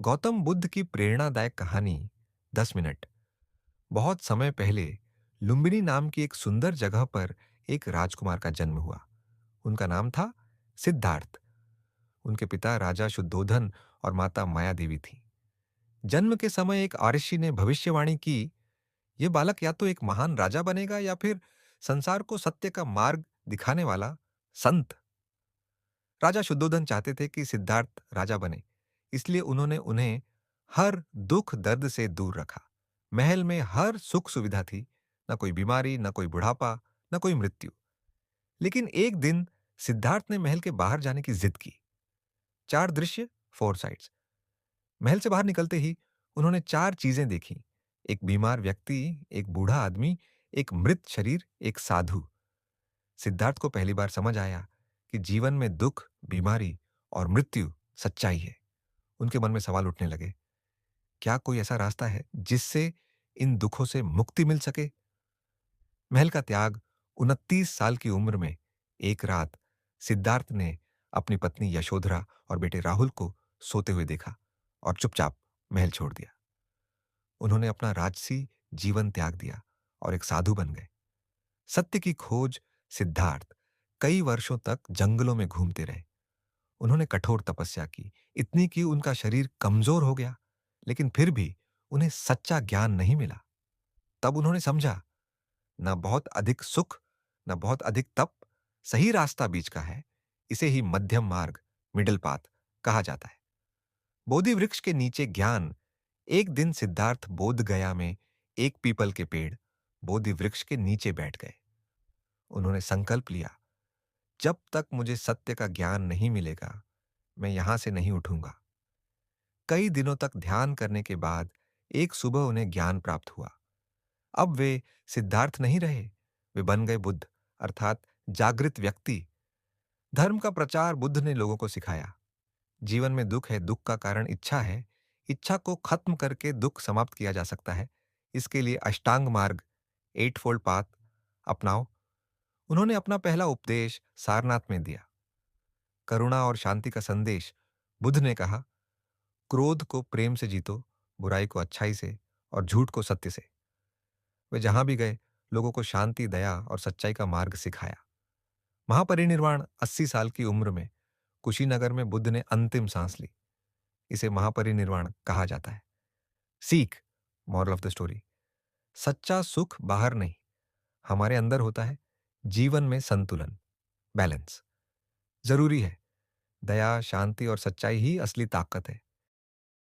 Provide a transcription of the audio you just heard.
गौतम बुद्ध की प्रेरणादायक कहानी 10 मिनट। बहुत समय पहले लुम्बिनी नाम की एक सुंदर जगह पर एक राजकुमार का जन्म हुआ। उनका नाम था सिद्धार्थ। उनके पिता राजा शुद्धोधन और माता माया देवी थी। जन्म के समय एक आर्षि ने भविष्यवाणी की, यह बालक या तो एक महान राजा बनेगा या फिर संसार को सत्य का मार्ग दिखाने वाला संत। राजा शुद्धोधन चाहते थे कि सिद्धार्थ राजा बने, इसलिए उन्होंने उन्हें हर दुख दर्द से दूर रखा। महल में हर सुख सुविधा थी, न कोई बीमारी, न कोई बुढ़ापा, न कोई मृत्यु। लेकिन एक दिन सिद्धार्थ ने महल के बाहर जाने की जिद की। चार दृश्य, फोर साइड्स। महल से बाहर निकलते ही उन्होंने चार चीजें देखी। एक बीमार व्यक्ति, एक बूढ़ा आदमी, एक मृत शरीर, एक साधु। सिद्धार्थ को पहली बार समझ आया कि जीवन में दुख, बीमारी और मृत्यु सच्चाई है। उनके मन में सवाल उठने लगे, क्या कोई ऐसा रास्ता है जिससे इन दुखों से मुक्ति मिल सके? महल का त्याग, 29 साल की उम्र में एक रात सिद्धार्थ ने अपनी पत्नी यशोधरा और बेटे राहुल को सोते हुए देखा और चुपचाप महल छोड़ दिया। उन्होंने अपना राजसी जीवन त्याग दिया और एक साधु बन गए। सत्य की खोज सिद्धार्थ कई वर्षों तक जंगलों में घूमते रहे। उन्होंने कठोर तपस्या की, इतनी कि उनका शरीर कमजोर हो गया, लेकिन फिर भी उन्हें सच्चा ज्ञान नहीं मिला। तब उन्होंने समझा, न बहुत अधिक सुख, न बहुत अधिक तप, सही रास्ता बीच का है। इसे ही मध्यम मार्ग, मिडिल पाथ कहा जाता है। बोधि वृक्ष के नीचे ज्ञान। एक दिन सिद्धार्थ बोध गया में एक पीपल के पेड़ बोधि वृक्ष के नीचे बैठ गए। उन्होंने संकल्प लिया, जब तक मुझे सत्य का ज्ञान नहीं मिलेगा, मैं यहां से नहीं उठूंगा। कई दिनों तक ध्यान करने के बाद एक सुबह उन्हें ज्ञान प्राप्त हुआ। अब वे सिद्धार्थ नहीं रहे, वे बन गए बुद्ध, अर्थात जागृत व्यक्ति। धर्म का प्रचार बुद्ध ने लोगों को सिखाया। जीवन में दुख है, दुख का कारण इच्छा है। इच्छा को खत्म करके दुख समाप्त किया जा सकता है। इसके लिए अष्टांग मार्ग, एट फोल्ड पाथ अपनाओ। उन्होंने अपना पहला उपदेश सारनाथ में दिया। करुणा और शांति का संदेश। बुद्ध ने कहा, क्रोध को प्रेम से जीतो, बुराई को अच्छाई से और झूठ को सत्य से। वे जहां भी गए, लोगों को शांति, दया और सच्चाई का मार्ग सिखाया। महापरिनिर्वाण, 80 साल की उम्र में कुशीनगर में बुद्ध ने अंतिम सांस ली। इसे महापरिनिर्वाण कहा जाता है। सीख, मॉरल ऑफ द स्टोरी, सच्चा सुख बाहर नहीं, हमारे अंदर होता है। जीवन में संतुलन, बैलेंस जरूरी है। दया, शांति और सच्चाई ही असली ताकत है।